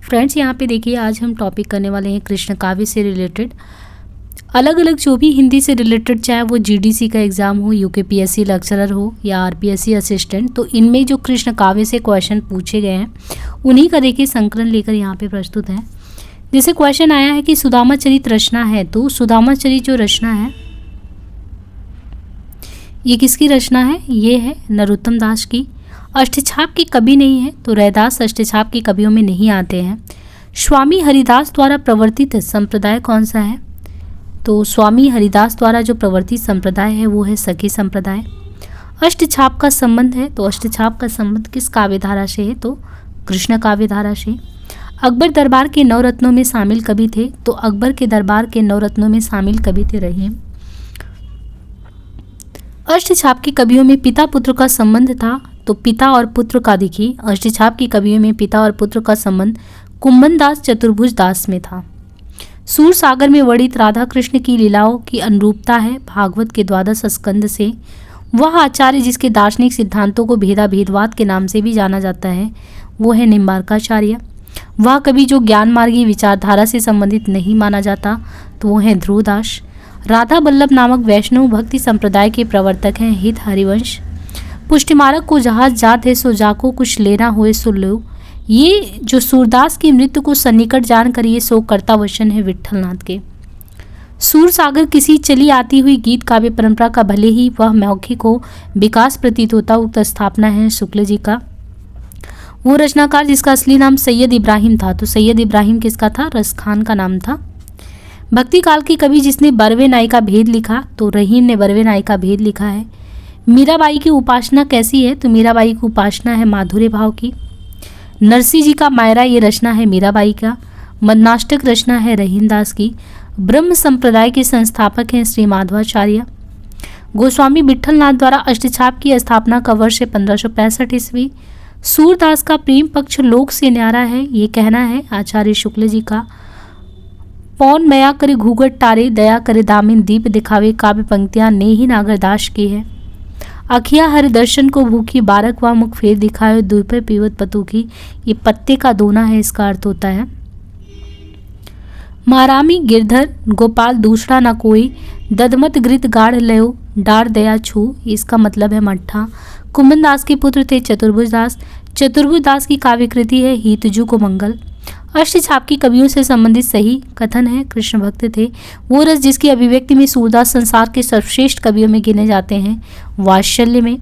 Friends, यहाँ पे देखिए आज हम टॉपिक करने वाले हैं कृष्ण काव्य से रिलेटेड। अलग अलग जो भी हिंदी से रिलेटेड, चाहे वो जीडीसी का एग्ज़ाम हो, यूकेपीएससी लेक्चरर हो या आरपीएससी असिस्टेंट, तो इनमें जो कृष्ण काव्य से क्वेश्चन पूछे गए हैं उन्हीं का देखिए संकलन लेकर यहाँ पे प्रस्तुत है। जैसे क्वेश्चन आया है कि सुदामा चरित रचना है, तो सुदामा चरित जो रचना है ये किसकी रचना है? ये है नरोत्तम दास की। अष्टछाप की कवि नहीं है, तो रैदास अष्टछाप की कवियों में नहीं आते हैं। स्वामी हरिदास द्वारा प्रवर्तित संप्रदाय कौन सा है? तो स्वामी हरिदास द्वारा जो प्रवर्तित संप्रदाय है वो है सखी संप्रदाय। अष्टछाप का संबंध है, तो अष्टछाप का संबंध किस काव्यधारा से है? तो कृष्ण काव्यधारा से। अकबर दरबार के नवरत्नों में शामिल कवि थे, तो अकबर के दरबार के नवरत्नों में शामिल कवि थे रहीम। अष्टछाप की कवियों में पिता पुत्र का संबंध था, तो पिता और पुत्र का देखिए अष्टछाप की कवियों में पिता और पुत्र का संबंध कुंभन दास चतुर्भुज दास में था। सूर सागर में वर्णित राधा कृष्ण की लीलाओं की अनुरूपता है भागवत के 12 स्कंद से। वह आचार्य जिसके दार्शनिक सिद्धांतों को भेदाभेदवाद के नाम से भी जाना जाता है वो है निम्बार्काचार्य। वह कवि जो ज्ञान मार्गी विचारधारा से संबंधित नहीं माना जाता, तो वो है ध्रुवदास। राधा बल्लभ नामक वैष्णव भक्ति संप्रदाय के प्रवर्तक हैं हित हरिवंश। पुष्टिमारक को जहाज जात है सो जाको, कुछ लेना होए सो लो। ये जो सूरदास की मृत्यु को सन्निकट जानकर ये शोक करता वचन है विट्ठलनाथ के। सूर सागर किसी चली आती हुई गीत काव्य परंपरा का भले ही वह मौखिक हो विकास प्रतीत होता, उक्त स्थापना है शुक्ल जी का। वो रचनाकार जिसका असली नाम सैयद इब्राहिम था, तो सैयद इब्राहिम किसका था? रसखान का नाम था। भक्ति काल की कवि जिसने बरवे नाई का भेद लिखा, तो रहीम ने बरवे नाई का भेद लिखा है। मीराबाई की उपासना कैसी है? तो मीराबाई की उपासना है माधुर्य भाव की। नरसिंह जी का मायरा ये रचना है मीराबाई का। मन्नाष्टक रचना है रहीम दास की। ब्रह्म संप्रदाय के संस्थापक हैं श्री माधवाचार्य। गोस्वामी विट्ठलनाथ द्वारा अष्टछाप की स्थापना का वर्ष है 1565 ईस्वी। सूरदास का प्रेम पक्ष लोक से न्यारा है, ये कहना है आचार्य शुक्ल जी का। पौन मया करे घूघट तारे, दया करे दामिन दीप दिखावे, काव्य पंक्तियां ने ही नागरदास की है। अखिया हर दर्शन को भूखी, बारक वा मुख फेर दिखाए, दुपे पीवत पतूखी, ये पत्ते का दोना है, इसका अर्थ होता है। मारामी गिरधर गोपाल दूसरा ना कोई, ददमत घृत गाढ़ लयो, डार दया छू, इसका मतलब है मट्ठा। कुंभन दास के पुत्र थे चतुर्भुज दास। चतुर्भुज दास की काव्य कृति है हितजू को मंगल। अष्टछाप की कवियों से संबंधित सही कथन है कृष्ण भक्त थे। वो रस जिसकी अभिव्यक्ति में सूरदास संसार के सर्वश्रेष्ठ कवियों में गिने जाते हैं वात्सल्य में।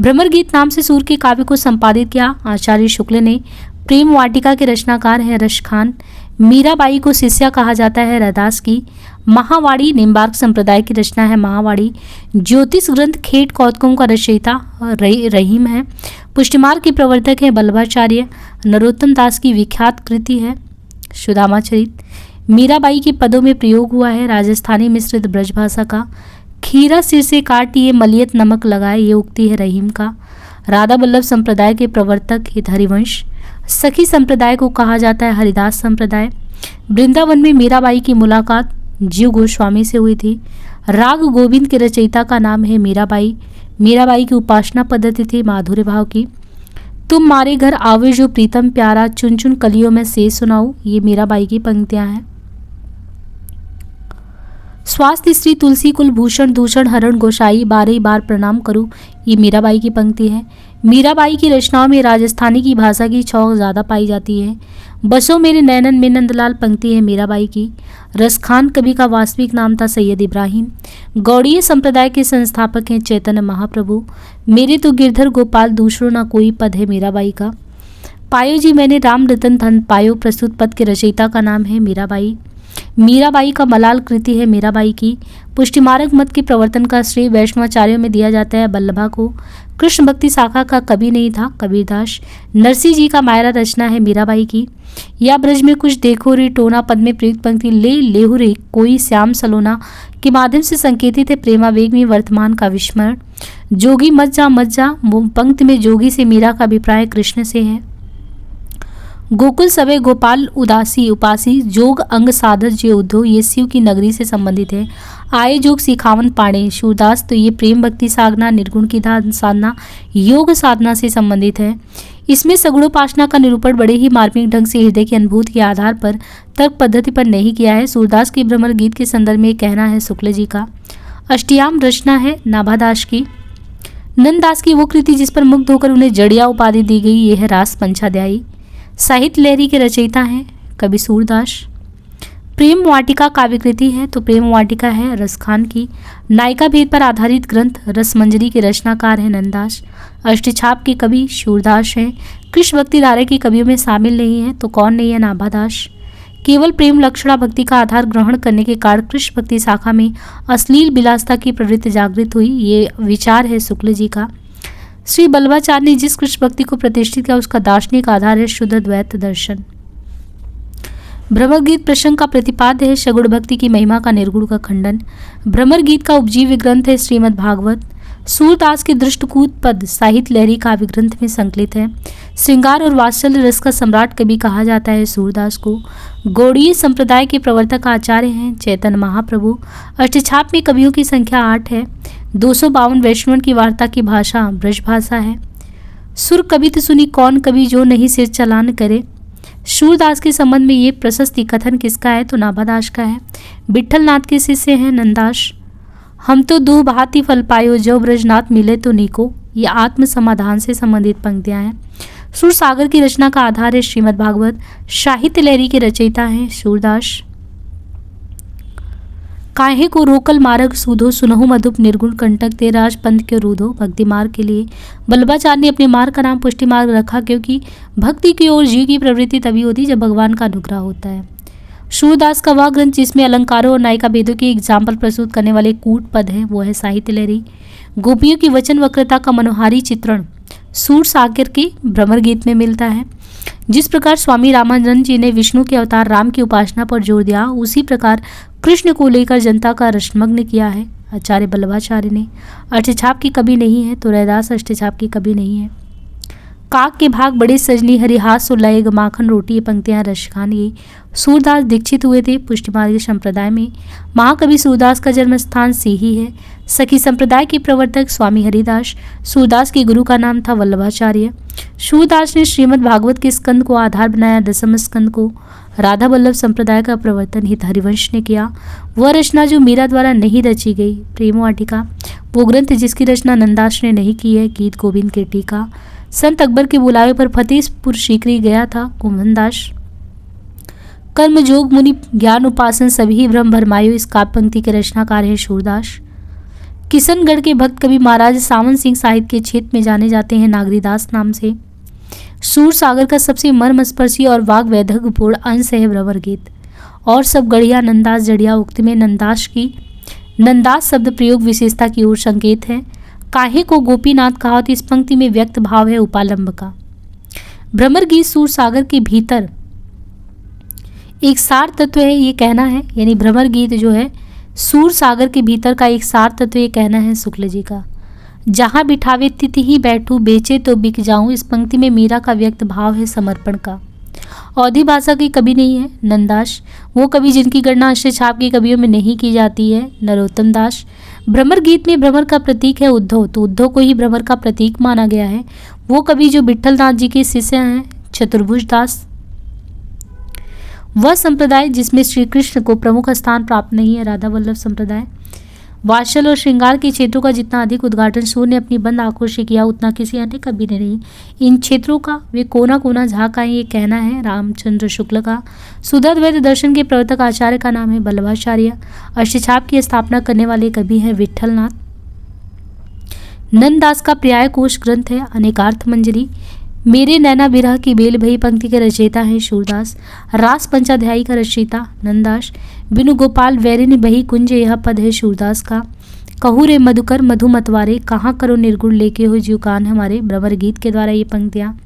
भ्रमर गीत नाम से सूर के काव्य को संपादित किया आचार्य शुक्ल ने। प्रेम वाटिका के रचनाकार है रसखान। मीराबाई को शिष्या कहा जाता है रैदास की। महावाड़ी निम्बार्क संप्रदाय की रचना है महावाड़ी। ज्योतिष ग्रंथ खेट कौतकों का रचयिता रहीम है। पुष्टिमार्ग के प्रवर्तक हैं बल्लभाचार्य। नरोत्तम दास की विख्यात कृति है सुदामा चरित। मीराबाई के पदों में प्रयोग हुआ है राजस्थानी मिश्रित ब्रजभाषा का। खीरा सिर से काटिए मलियत नमक लगाए, ये उक्ति है रहीम का। राधा बल्लभ संप्रदाय के प्रवर्तक हित हरिवंश। सखी संप्रदाय को कहा जाता है हरिदास संप्रदाय। वृंदावन में मीराबाई की मुलाकात जीव गोस्वामी से हुई थी। राग गोविंद के रचयिता का नाम है मीराबाई। मीराबाई की उपासना पद्धति थी माधुर्य भाव की। तुम मारे घर आवे जो प्रीतम प्यारा, चुन चुन कलियों में से सुनाऊं, ये मीराबाई की पंक्तियां हैं। स्वास्थ्य स्त्री तुलसी कुल भूषण दूषण हरण गोसाई, बारह बार प्रणाम करूं, ये मीराबाई की पंक्ति है। मीराबाई की रचनाओं में राजस्थानी की भाषा की छौक ज़्यादा पाई जाती है। बसो मेरे नैनन में नंदलाल पंक्ति है मीराबाई की। रसखान कवि का वास्तविक नाम था सैयद इब्राहिम। गौड़ीय संप्रदाय के संस्थापक हैं चैतन्य महाप्रभु। मेरे तो गिरधर गोपाल दूसरों ना कोई पद है मीराबाई का। पायो जी मैंने राम रतन धन पायो, प्रस्तुत पद के रचयिता का नाम है मीराबाई। मीराबाई का मलाल कृति है मीराबाई की। पुष्टिमार्ग मत के प्रवर्तन का श्रेय वैष्णवाचार्यों में दिया जाता है बल्लभा को। कृष्ण भक्ति शाखा का कवि नहीं था कबीरदास। नरसिंह जी का मायरा रचना है मीराबाई की। या ब्रज में कुछ देखो रे टोना पद में प्रयुक्त पंक्ति ले लेहु रे कोई श्याम सलोना के माध्यम से संकेतित है प्रेमावेग में वर्तमान का विस्मरण। जोगी मत जा पंक्ति में जोगी से मीरा का अभिप्राय कृष्ण से है। गोकुल सवे गोपाल उदासी उपासी, जोग अंग साधक जे उद्धव, ये शिव की नगरी से संबंधित है। आए जोग सिखावन पाणे सूरदास, तो ये प्रेम भक्ति साधना निर्गुण की साधना योग साधना से संबंधित है। इसमें सगुणोपासना का निरूपण बड़े ही मार्मिक ढंग से हृदय की अनुभूति के आधार पर तर्क पद्धति पर नहीं किया है। सूरदास के भ्रमर गीत के संदर्भ में कहना है शुक्ल जी का। अष्टयाम रचना है नाभादास की। नंददास की वो कृति जिस पर मुग्ध होकर उन्हें जड़िया उपाधि दी गई, ये है रास पंचाध्यायी। साहित्य लहरी के रचयिता हैं कवि सूरदास। प्रेम वाटिका काव्य कृति है, तो प्रेम वाटिका है रसखान की। नायिका भेद पर आधारित ग्रंथ रसमंजरी के रचनाकार हैं नंददास। अष्टछाप के कवि सूरदास हैं। कृष्ण भक्ति धारा के कवियों में शामिल नहीं है, तो कौन नहीं है? नाभादास। केवल प्रेम लक्षणा भक्ति का आधार ग्रहण करने के कारण कृष्ण भक्ति शाखा में अश्लील विलासता की प्रवृत्ति जागृत हुई, ये विचार है शुक्ल जी का। श्री बल्लभाचार्य ने जिस कृष्ण भक्ति को प्रतिष्ठित किया उसका दार्शनिक आधार है शुद्ध द्वैत दर्शन। भ्रमर गीत प्रसंग का प्रतिपाद्य है सगुण भक्ति की महिमा का निर्गुण का खंडन। भ्रमर गीत का उपजीव्य ग्रंथ है श्रीमद् भागवत। सूरदास के दृष्टकूट पद साहित्य लहरी काव्य ग्रंथ में संकलित है। श्रृंगार और वात्सल्य रस का सम्राट कवि कहा जाता है सूरदास को। गौड़ीय संप्रदाय के प्रवर्तक आचार्य हैं चैतन्य महाप्रभु। अष्टछाप में कवियों की संख्या 8 है। 252 वैष्णव की वार्ता की भाषा ब्रज भाषा है। सुर कवित सुनी कौन कवि जो नहीं सिर चलान करे। सूरदास के संबंध में ये प्रशस्ति कथन किसका है? तो नाभादास का है। विट्ठलनाथ के शिष्य हैं नंददास। हम तो दो भांति फल पायो जो ब्रजनाथ मिले तो नीको, ये आत्म समाधान से संबंधित पंक्तियां हैं। सुर सागर की रचना का आधार है श्रीमद् भागवत। साहित्य लहरी के रचयिता हैं सूरदास। काहे को रोकल मार्ग सूधो सुनहु मधुप निर्गुण कंटक ते राज पंथ के रूधो। भक्ति मार्ग के लिए बल्लभाचार्य ने अपने मार्ग का नाम पुष्टि मार्ग रखा, क्योंकि भक्ति की ओर जीव की प्रवृत्ति तभी होती जब भगवान का अनुग्रह होता है। सूरदास का वह ग्रंथ जिसमें अलंकारों और नायिका भेदों के एग्जाम्पल प्रस्तुत करने वाले कूट पद है, वो है साहित्य लहरी। गोपियों की वचन वक्रता का मनोहारी चित्रण सूर सागर के भ्रमर गीत में मिलता है। जिस प्रकार स्वामी रामानंद जी ने विष्णु के अवतार राम की उपासना पर जोर दिया, उसी प्रकार कृष्ण को लेकर जनता का रसमग्न किया है आचार्य बल्लभाचार्य ने। अष्टछाप की कवि नहीं है, तो रैदास अष्टछाप की कवि नहीं है। काक के भाग बड़े सजनी हरिहास और लयग माखन रोटी, ये पंक्तियां रसखान ये सूरदास दीक्षित हुए थे पुष्टि मार्ग संप्रदाय में। महाकवि सूरदास का जन्म स्थान सीही है। सखी संप्रदाय के प्रवर्तक स्वामी हरिदास। सूरदास के गुरु का नाम था वल्लभाचार्य। सूरदास ने श्रीमद् भागवत के स्कंद को आधार बनाया। दसम स्कंद को राधा वल्लभ संप्रदाय का प्रवर्तन हित हरिवंश ने किया। वह रचना जो मीरा द्वारा नहीं रची गई, प्रेम वाटिका, वो ग्रंथ जिसकी रचना नंददास ने नहीं की है, गीत गोविंद के टीका। संत अकबर के बुलावे पर फतेहपुर सीकरी गया था कुंभनदास। कर्म जोग मुनि ज्ञान उपासन सभी भ्रम भरमायो, इस काव्य पंक्ति के रचनाकार है सूरदास। किशनगढ़ के भक्त कवि महाराज सावन सिंह साहित्य के क्षेत्र में जाने जाते हैं नागरीदास नाम से। सूर सागर का सबसे मर्मस्पर्शी और वाग वैधव्यपूर्ण अंश है भ्रमर गीत। और सब गढ़िया नंदास जड़िया उक्ति में नंदास शब्द प्रयोग विशेषता की ओर संकेत है। काहे को गोपीनाथ कहा, तो इस पंक्ति में व्यक्त भाव है उपालंब का। भ्रमर गीत सूर सागर के भीतर एक सार तत्व है, ये कहना है, यानी भ्रमर गीत जो है सूर सागर के भीतर का एक सार तत्व, ये कहना है शुक्ल जी का। जहाँ बिठावे तिथि ही बैठूं, बेचे तो बिक जाऊं, इस पंक्ति में मीरा का व्यक्त भाव है समर्पण का। अवधी भाषा की कवि नहीं है नंददास, वो कवि जिनकी गणना अष्टछाप की कवियों में नहीं की जाती है, नरोत्तम दास। भ्रमर गीत में भ्रमर का प्रतीक है उद्धव, तो उद्धव को ही भ्रमर का प्रतीक माना गया है। वो कवि जो विट्ठलनाथ जी के शिष्य हैं चतुर्भुज दास। वह संप्रदाय जिसमें श्री कृष्ण को प्रमुख स्थान प्राप्त नहीं है, राधा वल्लभ संप्रदाय। वात्सल और श्रृंगार के क्षेत्रों का जितना अधिक उद्घाटन सूर्य ने अपनी बंद आंखों से किया, उतना किसी अन्य कवि ने नहीं। इन क्षेत्रों का वे कोना कोना झाँक आए, ये कहना है रामचंद्र शुक्ल का। शुद्धाद्वैत दर्शन के प्रवर्तक आचार्य का नाम है बल्लभाचार्य। अष्टछाप की स्थापना करने वाले कवि हैं विट्ठलनाथ। नंददास का पर्याय कोश ग्रंथ है अनेकार्थ मंजरी। मेरे नैना बिरह की बेल भई पंक्ति के रचयिता हैं सूरदास। रास पंचाध्यायी का रचयिता नंददास। बिनु गोपाल वैरिन बही कुंज, यह पद है सूरदास का। कहू रे मधुकर मधु मतवारे, कहाँ करो निर्गुण लेके हो जीव कान हमारे, भ्रमर गीत के द्वारा ये पंक्तियाँ।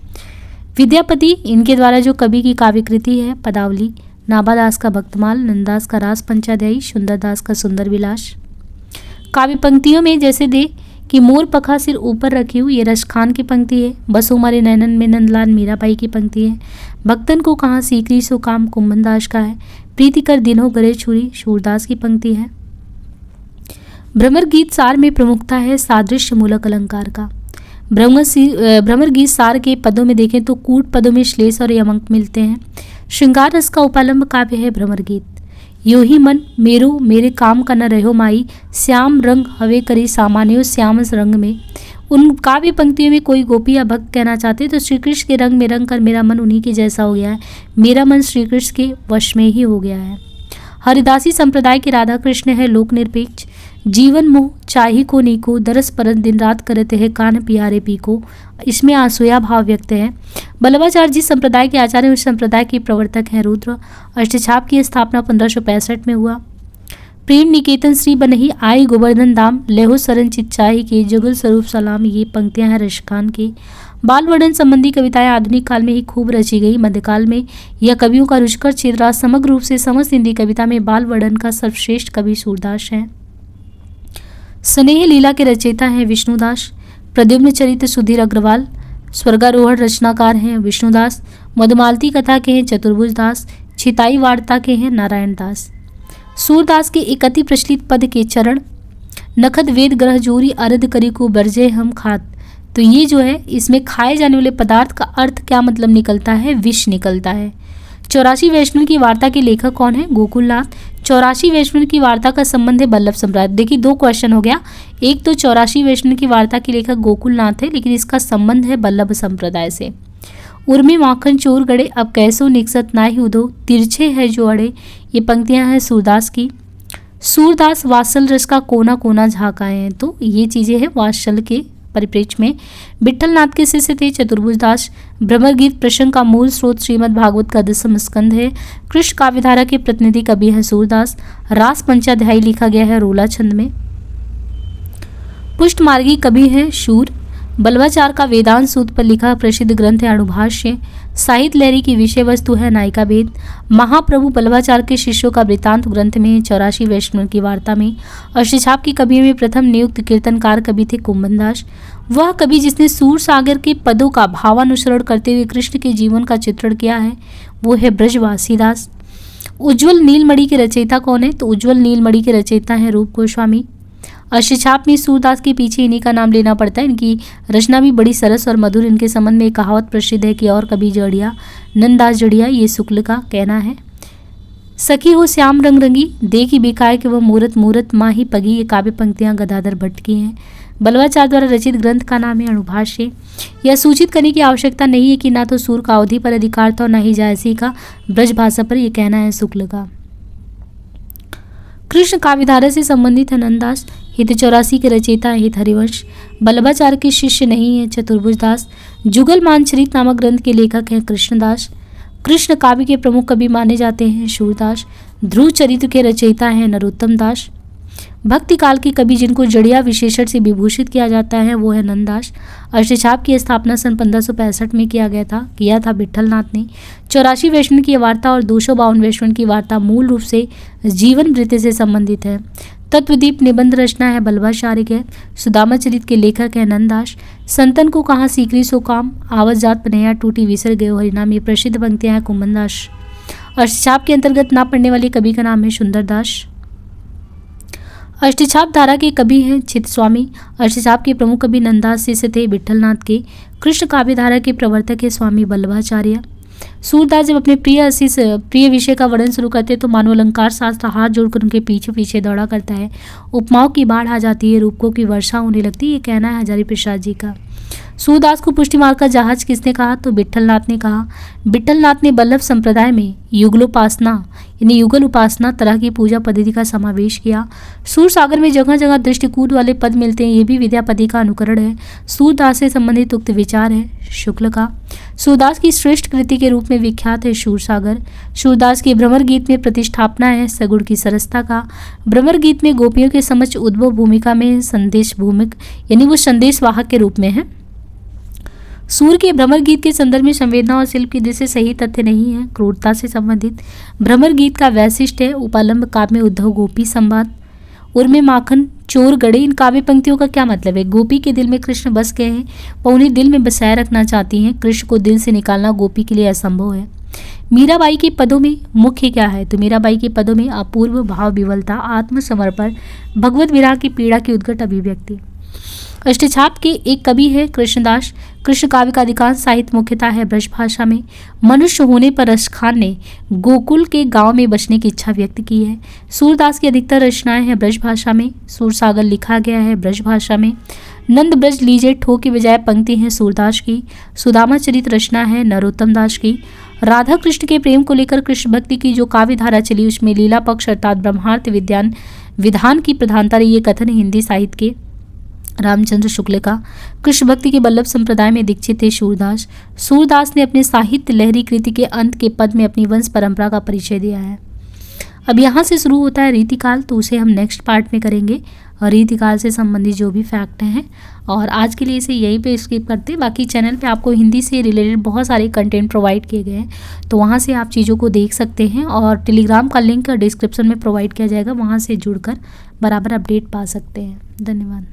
विद्यापति इनके द्वारा जो कवि की काव्यकृति है पदावली। नाभादास का भक्तमाल, नंददास का रास पंचाध्यायी, सुंदरदास का सुंदर विलास। काव्य पंक्तियों में जैसे दे कि मोर पखा सिर ऊपर रखी हुई, ये रसखान की पंक्ति है। बसो हमारे नैनन में नंदलाल मीराबाई की पंक्ति है। भक्तन को कहाँ सीकरी सो काम, कुंभनदास का है। प्रीति कर दिनों गरे छुरी, सूरदास की पंक्ति है। भ्रमर गीत सार में प्रमुखता है सादृश्य मूलक अलंकार का। भ्रमर गीत सार के पदों में देखें तो कूट पदों में श्लेष और यमक मिलते हैं। श्रृंगार रस का उपालंब काव्य है भ्रमर गीत। यो ही मन मेरो मेरे काम का न रहो माई, श्याम रंग हवे करी सामान्यो श्याम रंग में। उन काव्य पंक्तियों में कोई गोपी या भक्त कहना चाहते तो श्री कृष्ण के रंग में रंग कर मेरा मन उन्हीं के जैसा हो गया है, मेरा मन श्री कृष्ण के वश में ही हो गया है। हरिदासी संप्रदाय के राधा कृष्ण है लोक निरपेक्ष, जीवन मोह चाही को नीको, दरस परस दिन रात करते हैं कान पियारे पीको। इसमें आसूया भाव व्यक्त है। बल्लभाचार्य जिस संप्रदाय के आचार्य उस संप्रदाय के प्रवर्तक हैं रुद्र। अष्टछाप की स्थापना 1565 में हुआ। प्रेम निकेतन श्री बनही आई गोवर्धन धाम, लेहो सरन चिच्चाही के जुगल स्वरूप सलाम। ये पंक्तियां हैं रशखान की। बाल वर्णन संबंधी कविताएं आधुनिक काल में ही खूब रची गई। मध्यकाल में यह कवियों का रुचिकर क्षेत्र समग्र रूप से समस्त हिंदी कविता में बाल वर्णन का सर्वश्रेष्ठ कवि सूरदास है। स्नेह लीला के रचयिता हैं विष्णुदास। प्रद्युम्न चरित्र सुधीर अग्रवाल। स्वर्गारोहण रचनाकार हैं विष्णुदास। मधुमालती कथा के हैं चतुर्भुज दास। छिताई वार्ता के हैं नारायण दास। सूरदास के एक अति प्रचलित पद के चरण, नखद वेद ग्रह जोरी अरद करी को बरजे हम खात। तो ये जो है इसमें खाए जाने वाले पदार्थ का अर्थ क्या मतलब निकलता है, विष निकलता है। 84 वैष्णव की वार्ता के लेखक कौन है, गोकुलनाथ। 84 वैष्णव की वार्ता का संबंध है बल्लभ सम्राट। देखिए 2 क्वेश्चन हो गया, एक तो 84 वैष्णव की वार्ता के लेखक गोकुलनाथ है लेकिन इसका संबंध है बल्लभ संप्रदाय से। उर्मी माखन चोर गड़े अब कैसो निकसत नाहि उदो, तिरछे है जो अड़े। ये पंक्तियां हैं सूरदास की। सूरदास वात्सल रस का कोना कोना झांकाए हैं, तो ये चीजें हैं वात्सल के परिप्रेक्ष्य में। विठलनाथ के शिष्य थे चतुर्भुज दास। भ्रमर गीत प्रसंग का मूल स्रोत श्रीमद् भागवत का 10वां स्कंध है। कृष्ण काव्यधारा के प्रतिनिधि कवि हैं सूरदास। रास पंचाध्यायी लिखा गया है रोला छंद में। पुष्टमार्गी कवि हैं शूर। बल्लभाचार्य का वेदांत सूत्र पर लिखा प्रसिद्ध ग्रंथ है अणुभाष्य। साहित्य लहरी की विषय वस्तु है नायिका भेद। महाप्रभु बल्लभाचार्य के शिष्यों का वृत्तांत ग्रंथ में 84 वैष्णव की वार्ता में। अष्टछाप की कवियों में प्रथम नियुक्त कीर्तनकार कवि थे कुंभनदास। वह कवि जिसने सूर सागर के पदों का भावानुसरण करते हुए कृष्ण के जीवन का चित्रण किया है वो है ब्रजवासीदास। उज्ज्वल नीलमणि के रचयिता कौन है, तो उज्ज्वल नीलमणि के रचयिता है रूप गोस्वामी। अष्टछाप में सूरदास के पीछे इन्हीं का नाम लेना पड़ता है। इनकी रचना भी बड़ी सरस और मधुर। इनके संबंध में एक कहावत प्रसिद्ध है कि और कभी जड़िया नंददास जड़िया, ये शुक्ल का कहना है। सखी हो श्याम रंग रंगी, देखी बिकाय के वह मूरत मूरत माही पगी। ये काव्य पंक्तियां गदाधर भट्ट की हैं। बल्लभाचार्य द्वारा रचित ग्रंथ का नाम है अणुभाष्य। यह सूचित करने की आवश्यकता नहीं है कि ना तो सूर का अवधि पर अधिकार था और न ही जायसी का ब्रज भाषा पर। यह कहना है शुक्ल का। कृष्ण काव्यधारा से संबंधित है नंददास। हित 84 के रचयिता है हित हरिवंश। बल्लभाचार्य के शिष्य नहीं है चतुर्भुज दास। जुगल मानचरित नामक ग्रंथ के लेखक हैं कृष्णदास। कृष्ण काव्य के प्रमुख कवि माने जाते हैं शूरदास। ध्रुव चरित्र के रचयिता हैं नरोत्तम दास। भक्ति काल के कवि जिनको जड़िया विशेषण से विभूषित किया जाता है वो है नंददास। अष्टछाप की स्थापना सन 1565 में किया था विठलनाथ ने। 84 वैष्णव की वार्ता और 252 वैष्णव की वार्ता मूल रूप से जीवन वृत्ति से संबंधित है। तत्वदीप निबंध रचना है बल्लभाचार्य के। सुदामा चरित के लेखक है नंददास। संतन को कहाँ सीकरी सो काम, आवत जात पनैया टूटी विसर गयो हरिनाम। ये प्रसिद्ध पंक्तियां हैं कुंभनदास। अष्टछाप के अंतर्गत ना पढ़ने वाले कवि का नाम है सुंदरदास। अष्टछाप धारा के कवि हैं चित स्वामी। अष्टछाप के प्रमुख कवि नंददास शिष्य थे विठलनाथ के। कृष्ण काव्य धारा के प्रवर्तक है स्वामी बल्लभाचार्य। सूरदास जब अपने प्रिय विषय का वर्णन शुरू करते तो मानव अलंकार शास्त्र हाथ जोड़कर उनके पीछे पीछे दौड़ा करता है। उपमाओं की बाढ़ आ जाती है, रूपकों की वर्षा होने लगती है। ये कहना है हजारी प्रसाद जी का। सूरदास को पुष्टि मार्ग का जहाज किसने कहा, तो विठलनाथ ने कहा। विठलनाथ ने बल्लभ संप्रदाय में युगलोपासना यानी युगल उपासना तरह की पूजा पद्धति का समावेश किया। सूर सागर में जगह जगह दृष्टिकूट वाले पद मिलते हैं, ये भी विद्यापति का अनुकरण है। सूरदास से संबंधित उक्त विचार है शुक्ल का। सूरदास की श्रेष्ठ कृति के रूप में विख्यात है शूर सागर। सूरदास के भ्रमर गीत में प्रतिष्ठापना है सगुण की सरसता का। भ्रमर गीत में गोपियों के समक्ष उद्भव भूमिका में संदेश भूमिक यानी वो संदेश वाहक के रूप में है। सूर के भ्रमर गीत के संदर्भ में संवेदना और शिल्प की दृष्टि से सही तथ्य नहीं है, क्रूरता से संबंधित। भ्रमर गीत का वैशिष्ट है उपालंब काव्य में उद्धव गोपी संवाद। उर्मे माखन चोर गड़े, इन काव्य पंक्तियों का क्या मतलब है। गोपी के दिल में कृष्ण बस गए हैं, वह उन्हें दिल में बसाए रखना चाहती हैं। कृष्ण को दिल से निकालना गोपी के लिए असंभव है। मीराबाई के पदों में मुख्य क्या है, तो मीराबाई के पदों में अपूर्व भाव विवलता, आत्मसमर्पण, भगवत विरह की पीड़ा की उद्घट अभिव्यक्ति। अष्टछाप के एक कवि है कृष्णदास। कृष्ण काव्य का अधिकांश साहित्य मुख्यतः है ब्रज भाषा में। मनुष्य होने पर रस खान ने गोकुल के गांव में बसने की इच्छा व्यक्त की है। सूरदास की अधिकतर रचनाएं हैं ब्रज भाषा में। सूरसागर लिखा गया है ब्रज भाषा में। नंद ब्रज लीजे ठो के बजाय पंक्ति है सूरदास की। सुदामा चरित रचना है नरोत्तम दास की। राधा कृष्ण के प्रेम को लेकर कृष्ण भक्ति की जो काव्य धारा चली उसमें लीला पक्ष अर्थात ब्रह्मार्थ विधान की प्रधानता रही। ये कथन हिंदी साहित्य के रामचंद्र शुक्ल का। कृष्ण भक्ति के वल्लभ संप्रदाय में दीक्षित थे सूरदास। सूरदास ने अपने साहित्य लहरी कृति के अंत के पद में अपनी वंश परंपरा का परिचय दिया है। अब यहाँ से शुरू होता है रीतिकाल, तो उसे हम नेक्स्ट पार्ट में करेंगे और रीतिकाल से संबंधित जो भी फैक्ट हैं। और आज के लिए इसे यहीं पे स्किप करते हैं। बाकी चैनल पे आपको हिंदी से रिलेटेड बहुत सारे कंटेंट प्रोवाइड किए गए हैं, तो वहाँ से आप चीज़ों को देख सकते हैं और टेलीग्राम का लिंक डिस्क्रिप्शन में प्रोवाइड किया जाएगा, वहाँ से जुड़कर बराबर अपडेट पा सकते हैं। धन्यवाद।